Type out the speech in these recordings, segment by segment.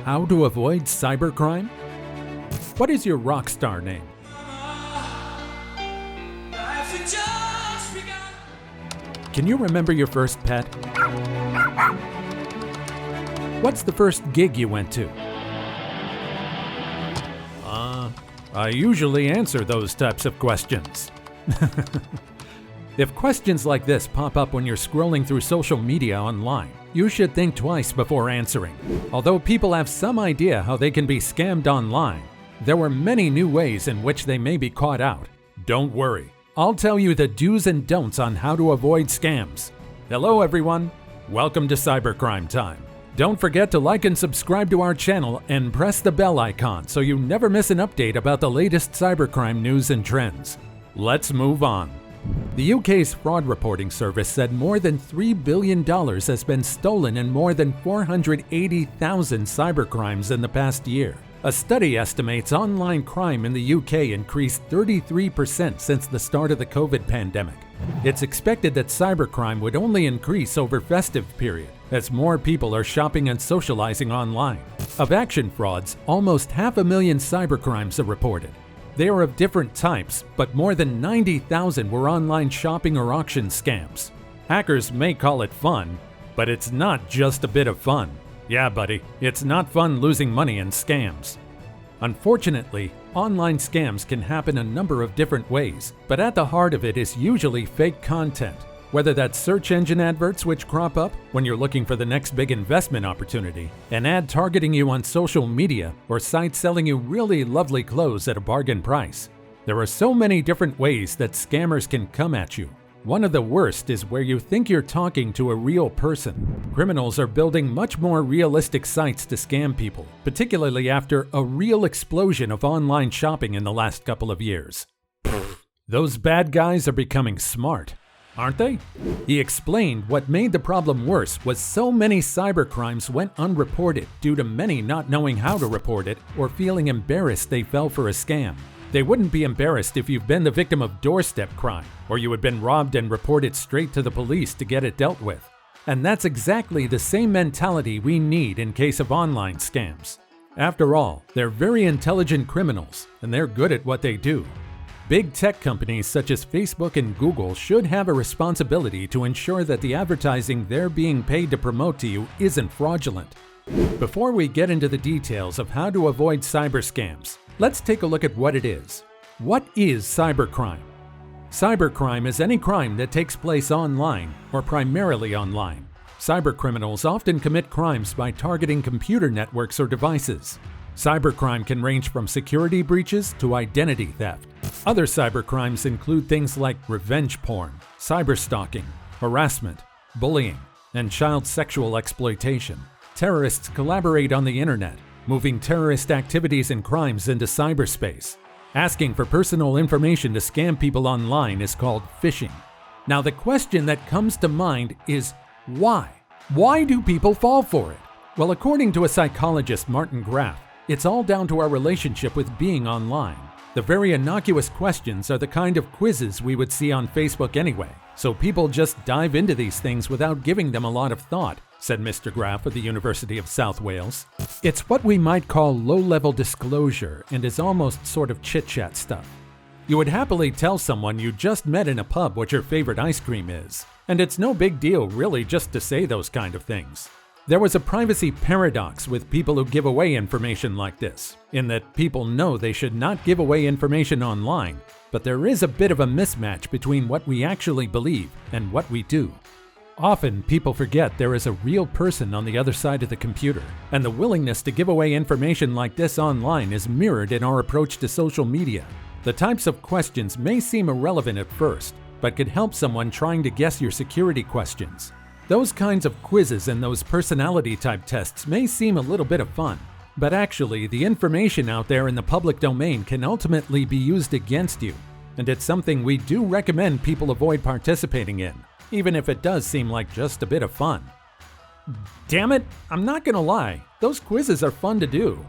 How to avoid cybercrime? What is your rock star name? Can you remember your first pet? What's the first gig you went to? I usually answer those types of questions. If questions like this pop up when you're scrolling through social media online, you should think twice before answering. Although people have some idea how they can be scammed online, there were many new ways in which they may be caught out. Don't worry, I'll tell you the do's and don'ts on how to avoid scams. Hello everyone, welcome to Cybercrime Time. Don't forget to like and subscribe to our channel and press the bell icon so you never miss an update about the latest cybercrime news and trends. Let's move on. The UK's fraud reporting service said more than $3 billion has been stolen in more than 480,000 cybercrimes in the past year. A study estimates online crime in the UK increased 33% since the start of the COVID pandemic. It's expected that cybercrime would only increase over festive period, as more people are shopping and socializing online. Of action frauds, almost 500,000 cybercrimes are reported. They are of different types, but more than 90,000 were online shopping or auction scams. Hackers may call it fun, but it's not just a bit of fun. Yeah, buddy, it's not fun losing money in scams. Unfortunately, online scams can happen a number of different ways, but at the heart of it is usually fake content. Whether that's search engine adverts which crop up when you're looking for the next big investment opportunity, an ad targeting you on social media, or sites selling you really lovely clothes at a bargain price. There are so many different ways that scammers can come at you. One of the worst is where you think you're talking to a real person. Criminals are building much more realistic sites to scam people, particularly after a real explosion of online shopping in the last couple of years. Those bad guys are becoming smart, aren't they? He explained what made the problem worse was so many cybercrimes went unreported due to many not knowing how to report it or feeling embarrassed they fell for a scam. They wouldn't be embarrassed if you've been the victim of doorstep crime, or you had been robbed and reported straight to the police to get it dealt with. And that's exactly the same mentality we need in case of online scams. After all, they're very intelligent criminals, and they're good at what they do. Big tech companies such as Facebook and Google should have a responsibility to ensure that the advertising they're being paid to promote to you isn't fraudulent. Before we get into the details of how to avoid cyber scams, let's take a look at what it is. What is cybercrime? Cybercrime is any crime that takes place online or primarily online. Cybercriminals often commit crimes by targeting computer networks or devices. Cybercrime can range from security breaches to identity theft. Other cybercrimes include things like revenge porn, cyberstalking, harassment, bullying, and child sexual exploitation. Terrorists collaborate on the internet, moving terrorist activities and crimes into cyberspace. Asking for personal information to scam people online is called phishing. Now the question that comes to mind is why? Why do people fall for it? Well, according to a psychologist, Martin Graff, it's all down to our relationship with being online. The very innocuous questions are the kind of quizzes we would see on Facebook anyway, so people just dive into these things without giving them a lot of thought, said Mr. Graff of the University of South Wales. It's what we might call low-level disclosure and is almost sort of chit-chat stuff. You would happily tell someone you just met in a pub what your favorite ice cream is, and it's no big deal really just to say those kind of things. There was a privacy paradox with people who give away information like this, in that people know they should not give away information online, but there is a bit of a mismatch between what we actually believe and what we do. Often, people forget there is a real person on the other side of the computer, and the willingness to give away information like this online is mirrored in our approach to social media. The types of questions may seem irrelevant at first, but could help someone trying to guess your security questions. Those kinds of quizzes and those personality-type tests may seem a little bit of fun, but actually, the information out there in the public domain can ultimately be used against you, and it's something we do recommend people avoid participating in, even if it does seem like just a bit of fun. Damn it, I'm not gonna lie, those quizzes are fun to do.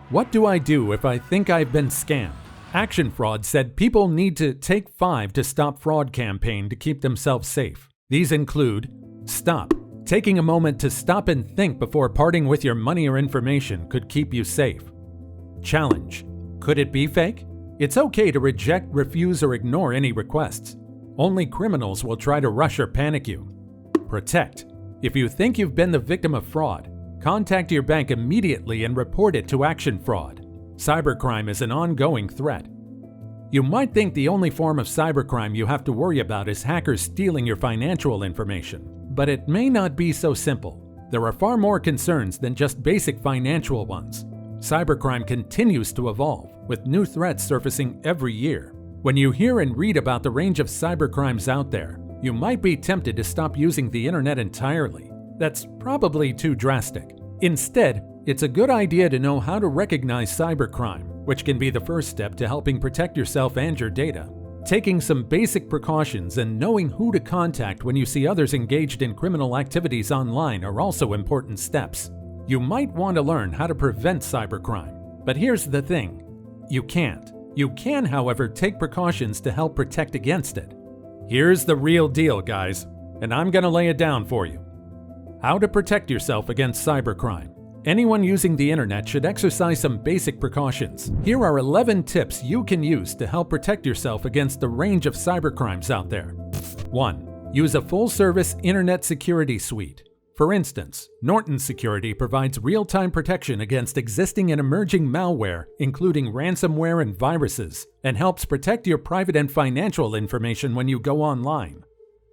What do I do if I think I've been scammed? Action Fraud said people need to take 5 to stop fraud campaign to keep themselves safe. These include: stop. Taking a moment to stop and think before parting with your money or information could keep you safe. Challenge. Could it be fake? It's okay to reject, refuse, or ignore any requests. Only criminals will try to rush or panic you. Protect. If you think you've been the victim of fraud, contact your bank immediately and report it to Action Fraud. Cybercrime is an ongoing threat. You might think the only form of cybercrime you have to worry about is hackers stealing your financial information, but it may not be so simple. There are far more concerns than just basic financial ones. Cybercrime continues to evolve, with new threats surfacing every year. When you hear and read about the range of cybercrimes out there, you might be tempted to stop using the internet entirely. That's probably too drastic. Instead, it's a good idea to know how to recognize cybercrime, which can be the first step to helping protect yourself and your data. Taking some basic precautions and knowing who to contact when you see others engaged in criminal activities online are also important steps. You might want to learn how to prevent cybercrime, but here's the thing: you can't. You can, however, take precautions to help protect against it. Here's the real deal, guys, and I'm gonna lay it down for you. How to protect yourself against cybercrime. Anyone using the internet should exercise some basic precautions. Here are 11 tips you can use to help protect yourself against the range of cybercrimes out there. 1. Use a full-service internet security suite. For instance, Norton Security provides real-time protection against existing and emerging malware, including ransomware and viruses, and helps protect your private and financial information when you go online.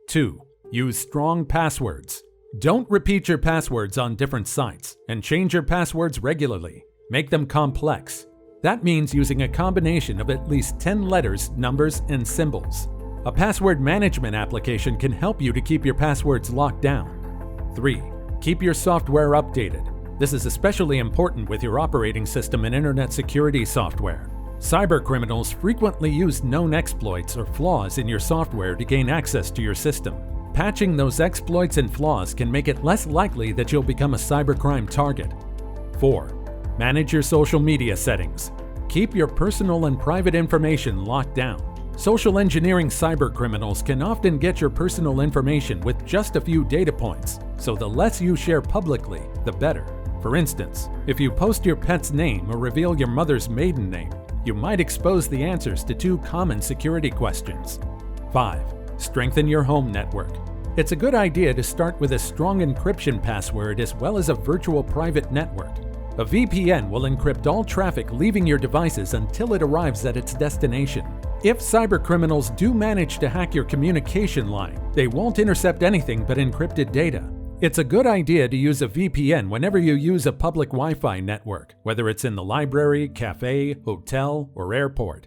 2. Use strong passwords. Don't repeat your passwords on different sites, and change your passwords regularly. Make them complex. That means using a combination of at least 10 letters, numbers, and symbols. A password management application can help you to keep your passwords locked down. 3. Keep your software updated. This is especially important with your operating system and internet security software. Cybercriminals frequently use known exploits or flaws in your software to gain access to your system. Patching those exploits and flaws can make it less likely that you'll become a cybercrime target. 4. Manage your social media settings. Keep your personal and private information locked down. Social engineering cybercriminals can often get your personal information with just a few data points, so the less you share publicly, the better. For instance, if you post your pet's name or reveal your mother's maiden name, you might expose the answers to 2 common security questions. 5. Strengthen your home network. It's a good idea to start with a strong encryption password as well as a virtual private network. A VPN will encrypt all traffic leaving your devices until it arrives at its destination. If cybercriminals do manage to hack your communication line, they won't intercept anything but encrypted data. It's a good idea to use a VPN whenever you use a public Wi-Fi network, whether it's in the library, cafe, hotel, or airport.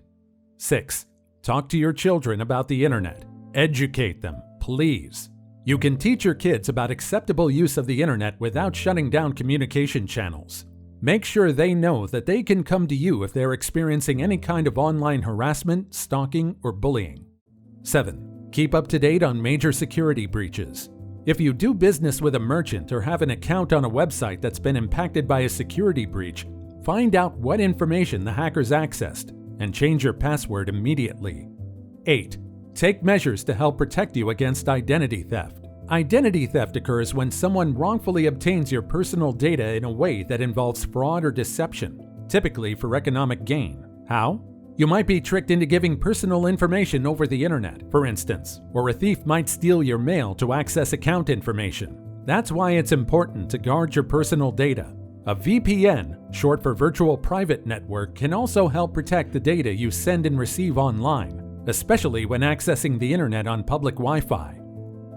6. Talk to your children about the internet. Educate them, please. You can teach your kids about acceptable use of the internet without shutting down communication channels. Make sure they know that they can come to you if they're experiencing any kind of online harassment, stalking, or bullying. 7. Keep up to date on major security breaches. If you do business with a merchant or have an account on a website that's been impacted by a security breach, find out what information the hackers accessed and change your password immediately. 8. Take measures to help protect you against identity theft. Identity theft occurs when someone wrongfully obtains your personal data in a way that involves fraud or deception, typically for economic gain. How? You might be tricked into giving personal information over the internet, for instance, or a thief might steal your mail to access account information. That's why it's important to guard your personal data. A VPN, short for Virtual Private Network, can also help protect the data you send and receive online, especially when accessing the internet on public Wi-Fi.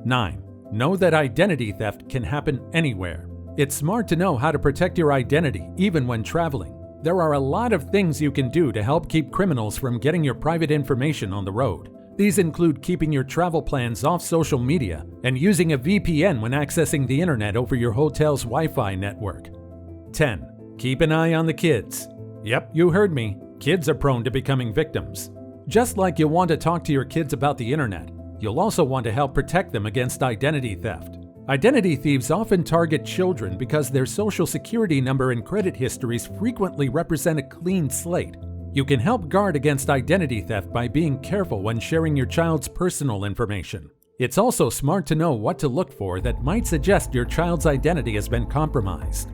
9. Know that identity theft can happen anywhere. It's smart to know how to protect your identity even when traveling. There are a lot of things you can do to help keep criminals from getting your private information on the road. These include keeping your travel plans off social media and using a VPN when accessing the internet over your hotel's Wi-Fi network. 10. Keep an eye on the kids. Yep, you heard me. Kids are prone to becoming victims. Just like you'll want to talk to your kids about the internet, you'll also want to help protect them against identity theft. Identity thieves often target children because their social security number and credit histories frequently represent a clean slate. You can help guard against identity theft by being careful when sharing your child's personal information. It's also smart to know what to look for that might suggest your child's identity has been compromised.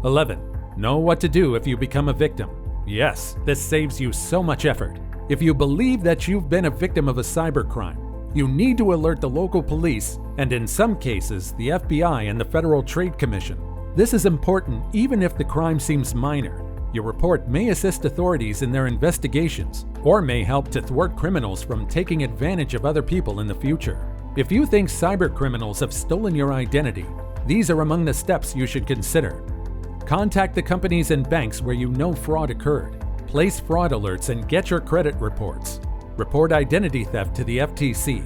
11. Know what to do if you become a victim. Yes, this saves you so much effort. If you believe that you've been a victim of a cybercrime, you need to alert the local police and, in some cases, the FBI and the Federal Trade Commission. This is important even if the crime seems minor. Your report may assist authorities in their investigations or may help to thwart criminals from taking advantage of other people in the future. If you think cybercriminals have stolen your identity, these are among the steps you should consider. Contact the companies and banks where you know fraud occurred. Place fraud alerts and get your credit reports. Report identity theft to the FTC.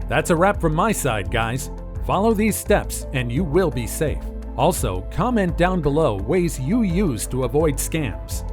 That's a wrap from my side, guys. Follow these steps and you will be safe. Also, comment down below ways you use to avoid scams.